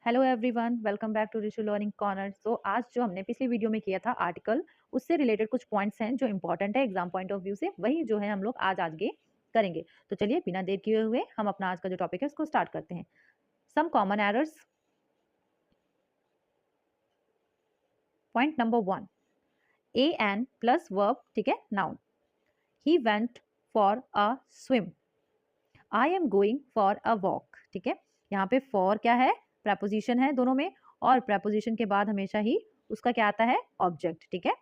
Hello everyone, welcome back to Rishu learning corner. So आज जो हमने पिछली वीडियो में किया था आर्टिकल, उससे रिलेटेड कुछ पॉइंट्स हैं जो इंपॉर्टेंट है एग्जाम पॉइंट ऑफ व्यू से, वही जो है हम लोग आज आगे करेंगे। तो चलिए बिना देर किए हुए हम अपना आज का जो टॉपिक है उसको स्टार्ट करते हैं। Some common errors. Point number 1, a an plus verb, ठीक है, noun. He went for a swim. I am going for a walk, ठीक है। यहाँ पे फॉर क्या है, प्रपोजिशन है दोनों में, और प्रपोजिशन के बाद हमेशा ही उसका क्या आता है, ऑब्जेक्ट, ठीक है।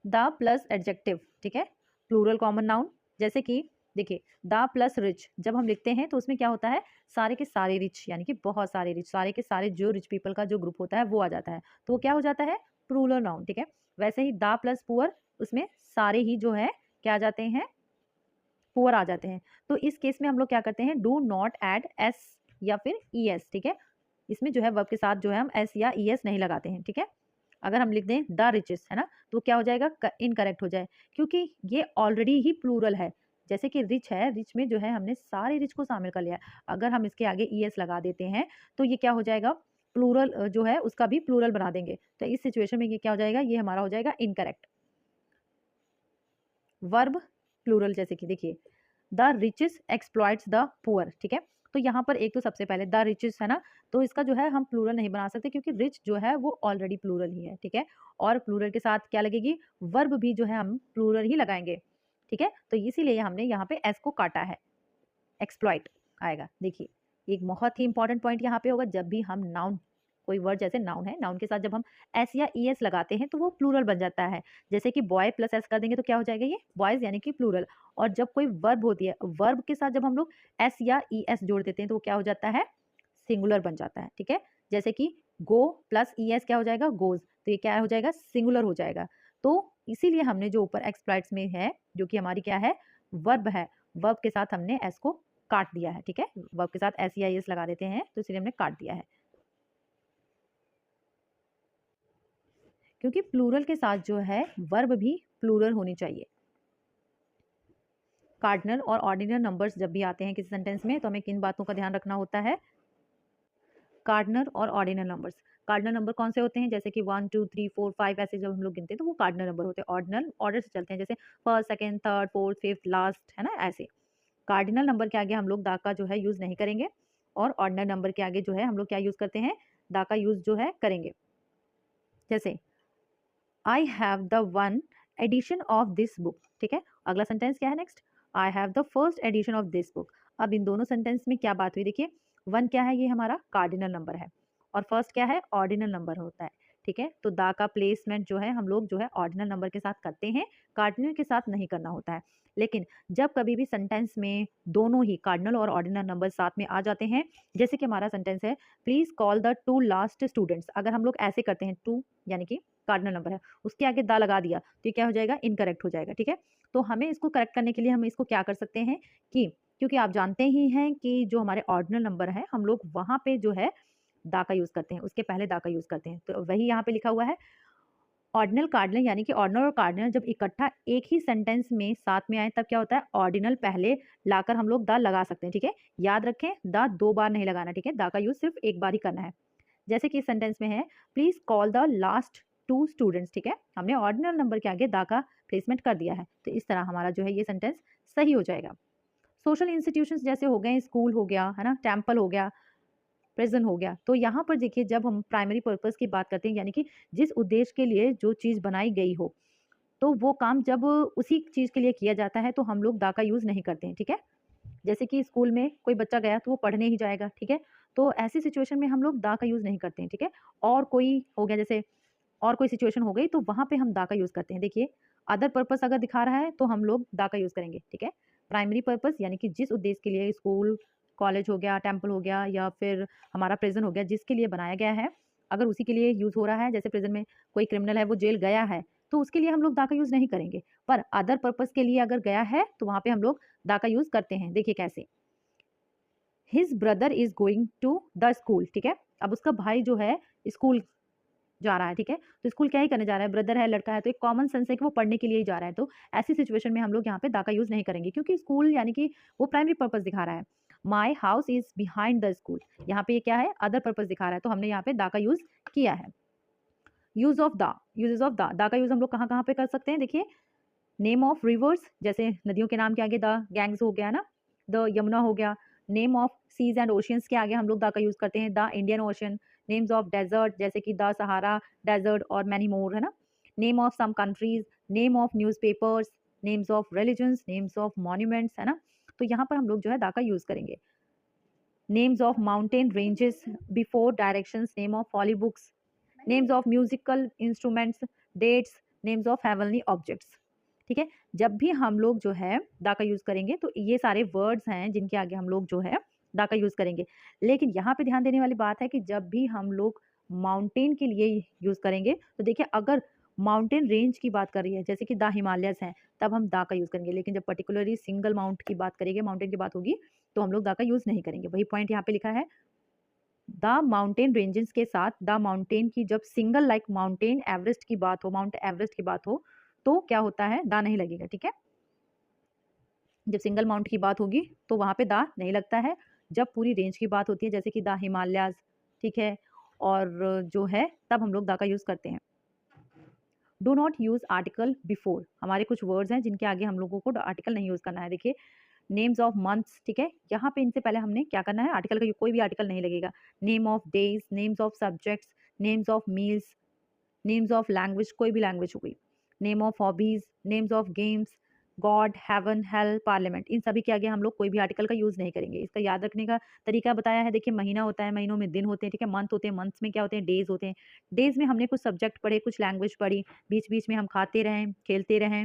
द प्लस एडजेक्टिव, ठीक है, प्लूरल कॉमन नाउन। जैसे कि देखिए, द प्लस रिच जब हम लिखते हैं तो उसमें क्या होता है, सारे के सारे रिच, यानी कि बहुत सारे रिच, सारे के सारे जो रिच पीपल का जो ग्रुप होता है वो आ जाता है, तो वो क्या हो जाता है, प्लूरल नाउन, ठीक है। वैसे ही द प्लस पुअर, उसमें सारे ही जो है क्या आ जाते हैं, पुअर आ जाते हैं। तो इस केस में हम लोग क्या करते हैं, डू नॉट ऐड एस या फिर ई एस, ठीक है। इसमें जो है वर्ब के साथ जो है हम एस या ई एस नहीं लगाते हैं, ठीक है। अगर हम लिख दें द रिचेस्ट, है ना, तो क्या हो जाएगा, इनकरेक्ट हो जाए, क्योंकि ये ऑलरेडी ही प्लूरल है। जैसे कि रिच है, रिच में जो है हमने सारे रिच को शामिल कर लिया है। अगर हम इसके आगे ई एस लगा देते हैं तो ये क्या हो जाएगा, प्लूरल जो है उसका भी प्लूरल बना देंगे। तो इस सिचुएशन में ये क्या हो जाएगा, ये हमारा हो जाएगा इनकरेक्ट। वर्ब प्लूरल, जैसे कि देखिए, the riches exploits the poor, ठीक है। तो यहाँ पर एक तो सबसे पहले द रिचेस है ना, तो इसका जो है हम प्लूरल नहीं बना सकते, क्योंकि रिच जो है वो ऑलरेडी प्लूरल ही है, ठीक है। और प्लूरल के साथ क्या लगेगी, वर्ब भी जो है हम प्लूरल ही लगाएंगे, ठीक है। तो इसीलिए हमने यहाँ पे एस को काटा है, एक्सप्लॉइट आएगा। देखिए, एक बहुत ही इंपॉर्टेंट पॉइंट यहाँ पे होगा, जब भी हम नाउन, कोई वर्ड जैसे नाउन है, नाउन के साथ जब हम एस या ई एस लगाते हैं तो वो प्लूरल बन जाता है। जैसे कि बॉय प्लस एस कर देंगे तो क्या हो जाएगा, ये बॉयज यानी कि प्लूरल। और जब कोई वर्ब होती है, वर्ब के साथ जब हम लोग एस या ई एस जोड़ देते हैं तो वो क्या हो जाता है, सिंगुलर बन जाता है, ठीक है। जैसे कि गो प्लस ई एस क्या हो जाएगा, गोज, तो ये क्या हो जाएगा, सिंगुलर हो जाएगा। तो इसीलिए हमने जो ऊपर एक्सप्लॉइट्स में है, जो कि हमारी क्या है, वर्ब है, वर्ब के साथ हमने एस को काट दिया है, ठीक है। वर्ब के साथ एस या एस लगा देते हैं तो इसलिए हमने काट दिया है, क्योंकि प्लूरल के साथ जो है वर्ब भी प्लूरल होनी चाहिए। कार्डिनल और ऑर्डिनल नंबर्स जब भी आते हैं किसी सेंटेंस में तो हमें किन बातों का ध्यान रखना होता है, कार्डिनल और ऑर्डिनल नंबर्स। कार्डिनल नंबर कौन से होते हैं, जैसे कि 1 2 3 4 5 ऐसे जब हम लोग गिनते हैं तो वो कार्डिनल नंबर होते हैं। ऑर्डिनल ऑर्डर से चलते हैं, जैसे first second third fourth fifth last, है ना, ऐसे। कार्डिनल नंबर के आगे हम लोग दा का जो है यूज नहीं करेंगे, और ऑर्डिनल नंबर के आगे जो है हम लोग क्या यूज करते हैं, दा का यूज जो है करेंगे। जैसे I have the one edition of this book, ठीक है। अगला सेंटेंस क्या है, next, I have the first edition of this book. अब इन दोनों सेंटेंस में क्या बात हुई, देखिए, वन क्या है, ये हमारा कार्डिनल नंबर है, और फर्स्ट क्या है, ऑर्डिनल नंबर होता है, ठीक है। तो दा का प्लेसमेंट जो है हम लोग जो है ऑर्डिनल नंबर के साथ करते हैं, कार्डिनल के साथ नहीं करना होता है। लेकिन जब कभी भी सेंटेंस में दोनों ही कार्डिनल और ऑर्डिनल नंबर साथ में आ जाते हैं, जैसे कि हमारा सेंटेंस है, please call the two last students, अगर हम लोग ऐसे करते हैं, टू यानी कि कार्डिनल नंबर है, उसके आगे दा लगा दिया तो ये क्या हो जाएगा, इनकरेक्ट हो जाएगा, ठीक है। तो हमें इसको करेक्ट करने के लिए हम इसको क्या कर सकते हैं कि, क्योंकि आप जानते ही हैं कि जो हमारे ऑर्डिनल नंबर है हम लोग वहां पे जो है दा का यूज करते हैं, उसके पहले दा का यूज करते हैं, तो वही यहाँ पे लिखा हुआ है। ऑर्डिनल कार्डिनल, यानी कि ऑर्डिनल और कार्डिनल जब इकट्ठा एक ही सेंटेंस में साथ में आए तब क्या होता है, ऑर्डिनल पहले लाकर हम लोग दा लगा सकते हैं, ठीक है। याद रखें, दा दो बार नहीं लगाना, ठीक है, दा का यूज सिर्फ एक बार ही करना है। जैसे कि इस सेंटेंस में है, please call the last two students, ठीक है, हमने ऑर्डिनल नंबर के आगे दा का प्लेसमेंट कर दिया है, तो इस तरह हमारा जो है ये सेंटेंस सही हो जाएगा। सोशल इंस्टीट्यूशंस जैसे हो गए, स्कूल हो गया, है ना, टेम्पल हो गया, प्रिजन हो गया, तो यहाँ पर देखिए जब हम प्राइमरी पर्पस की बात करते हैं, यानी कि जिस उद्देश्य के लिए जो चीज़ बनाई गई हो, तो वो काम जब उसी चीज़ के लिए किया जाता है तो हम लोग दा का यूज़ नहीं करते हैं, ठीक है। जैसे कि स्कूल में कोई बच्चा गया तो वो पढ़ने ही जाएगा, ठीक है, तो ऐसी सिचुएशन में हम लोग दा का यूज़ नहीं करते हैं, ठीक है। और कोई हो गया, जैसे और कोई सिचुएशन हो गई तो वहाँ पे हम दा का यूज़ करते हैं। देखिए, अदर पर्पस अगर दिखा रहा है तो हम लोग दा का यूज़ करेंगे, ठीक है। प्राइमरी पर्पस यानी कि जिस उद्देश्य के लिए स्कूल कॉलेज हो गया, टेम्पल हो गया, या फिर हमारा प्रिजन हो गया, जिसके लिए बनाया गया है, अगर उसी के लिए यूज़ हो रहा है, जैसे प्रिजन में कोई क्रिमिनल है वो जेल गया है, तो उसके लिए हम लोग दा का यूज़ नहीं करेंगे। पर अदर पर्पस के लिए अगर गया है तो वहाँ पे हम लोग दा का यूज़ करते हैं। देखिए कैसे, his brother is going to the school, ठीक है। अब उसका भाई जो है स्कूल जा रहा है, ठीक है, तो स्कूल क्या ही करने जा रहा है, ब्रदर है, लड़का है, तो एक कॉमन सेंस है कि वो पढ़ने के लिए ही जा रहा है, तो ऐसी सिचुएशन में हम लोग यहाँ पे दा का यूज नहीं करेंगे, क्योंकि स्कूल यानी कि वो प्राइमरी पर्पस दिखा रहा है। My house is behind the school, यहाँ पे ये क्या है, अदर पर्पज दिखा रहा है, तो हमने यहाँ पे द का यूज किया है। Use of the, uses of the का यूज हम लोग कहाँ कहाँ पे कर सकते हैं, देखिए नेम ऑफ रिवर्स, जैसे नदियों के नाम के आगे द गैंग्स हो गया ना, द यमुना हो गया। Name of seas and oceans के आगे हम लोग द का यूज करते हैं, the Indian Ocean. Names of desert, जैसे कि द सहारा डेजर्ट और मैनी मोर, है ना। Name of some countries, name of newspapers, names of religions, names of monuments, है ना। तो यहाँ पर हम लोग जो है द का यूज करेंगे। Names of mountain ranges, before directions, name of holy books, names of musical instruments, dates, names of heavenly objects. ठीक है, जब भी हम लोग जो है द का यूज करेंगे तो ये सारे वर्ड्स हैं जिनके आगे हम लोग जो है द का यूज करेंगे। लेकिन यहाँ पे ध्यान देने वाली बात है कि जब भी हम लोग माउंटेन के लिए यूज करेंगे तो देखिए, अगर माउंटेन रेंज की बात कर रही है जैसे कि द हिमालयस हैं, तब हम द का यूज करेंगे। लेकिन जब पर्टिकुलरली सिंगल माउंट की बात करेंगे, माउंटेन की बात होगी, तो हम लोग द का यूज नहीं करेंगे। वही पॉइंट यहाँ पे लिखा है, द माउंटेन रेंजेस के साथ द माउंटेन की जब सिंगल लाइक माउंटेन एवरेस्ट की बात हो, माउंट एवरेस्ट की बात हो, तो क्या होता है, द नहीं लगेगा। ठीक है, जब सिंगल माउंट की बात होगी तो वहां पे द नहीं लगता है। जब पूरी रेंज की बात होती है जैसे कि द हिमालयाज, ठीक है, और जो है तब हम लोग द का यूज करते हैं। Do not use article before, हमारे कुछ वर्ड्स हैं जिनके आगे हम लोगों को आर्टिकल नहीं यूज करना है। देखिए नेम्स ऑफ मंथ्स, ठीक है, यहाँ पे इनसे पहले हमने क्या करना है, आर्टिकल का कोई भी आर्टिकल नहीं लगेगा। Name of days, names of subjects, names of meals, names of language, कोई भी लैंग्वेज हो गई, name of hobbies, names of games, god, heaven, hell, parliament, इन सभी के आगे हम लोग कोई भी आर्टिकल का यूज नहीं करेंगे। इसका याद रखने का तरीका बताया है, देखिए महीना होता है, महीनों में दिन होते हैं, ठीक है, मंथ होते हैं, मंथ्स में क्या होते हैं, डेज होते हैं। डेज में हमने कुछ सब्जेक्ट पढ़े, कुछ लैंग्वेज पढ़ी, बीच बीच में हम खाते रहें, खेलते रहें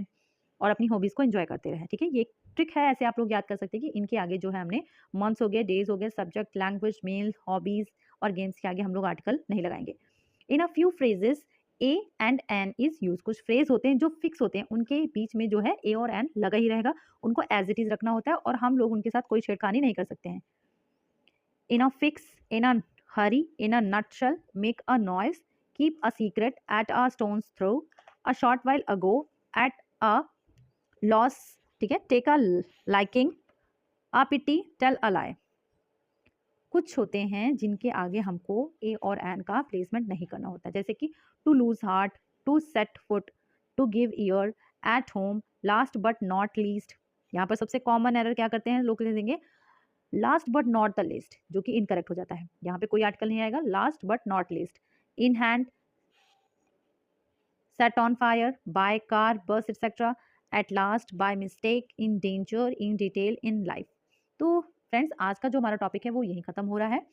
और अपनी हॉबीज को एंजॉय करते रहें। ठीक है, ये ट्रिक है, ऐसे आप लोग याद कर सकते हैं कि इनके आगे जो है हमने मंथ्स हो गए, डेज हो गए, सब्जेक्ट, लैंग्वेज, मील, हॉबीज और गेम्स के आगे हम लोग आर्टिकल नहीं लगाएंगे। In a few phrases A and an is use, कुछ फ्रेज होते हैं जो फिक्स होते हैं, उनके बीच में जो है ए और एन लगा ही रहेगा, उनको एज इट इज रखना होता है और हम लोग उनके साथ कोई छेड़खानी नहीं कर सकते हैं। In a fix, in a hurry, in a nutshell, make a noise, keep a secret, at a stone's throw, a short while ago, at a loss, ठीक है, take a liking, a pity, tell a lie. कुछ होते हैं जिनके आगे हमको ए और N का प्लेसमेंट नहीं करना होता, जैसे कि to lose heart, to set foot, to give ear, at home, last but not least. यहाँ पर सबसे कॉमन एरर क्या करते हैं लोग, लिख देंगे last but not the list, जो कि इनकरेक्ट हो जाता है। यहाँ पे कोई आर्टिकल नहीं आएगा, last but not list. In hand, set on fire, by car, bus, etc. At last, by mistake, in danger, in detail, in life. तो फ्रेंड्स, आज का जो हमारा टॉपिक है वो यहीं खत्म हो रहा है।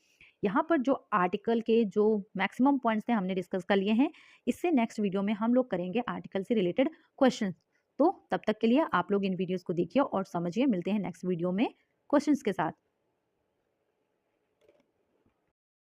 यहाँ पर जो आर्टिकल के जो मैक्सिमम पॉइंट्स थे हमने डिस्कस कर लिए हैं। इससे नेक्स्ट वीडियो में हम लोग करेंगे आर्टिकल से रिलेटेड क्वेश्चन। तो तब तक के लिए आप लोग इन वीडियोस को देखिए और समझिए। मिलते हैं नेक्स्ट वीडियो में क्वेश्चंस के साथ।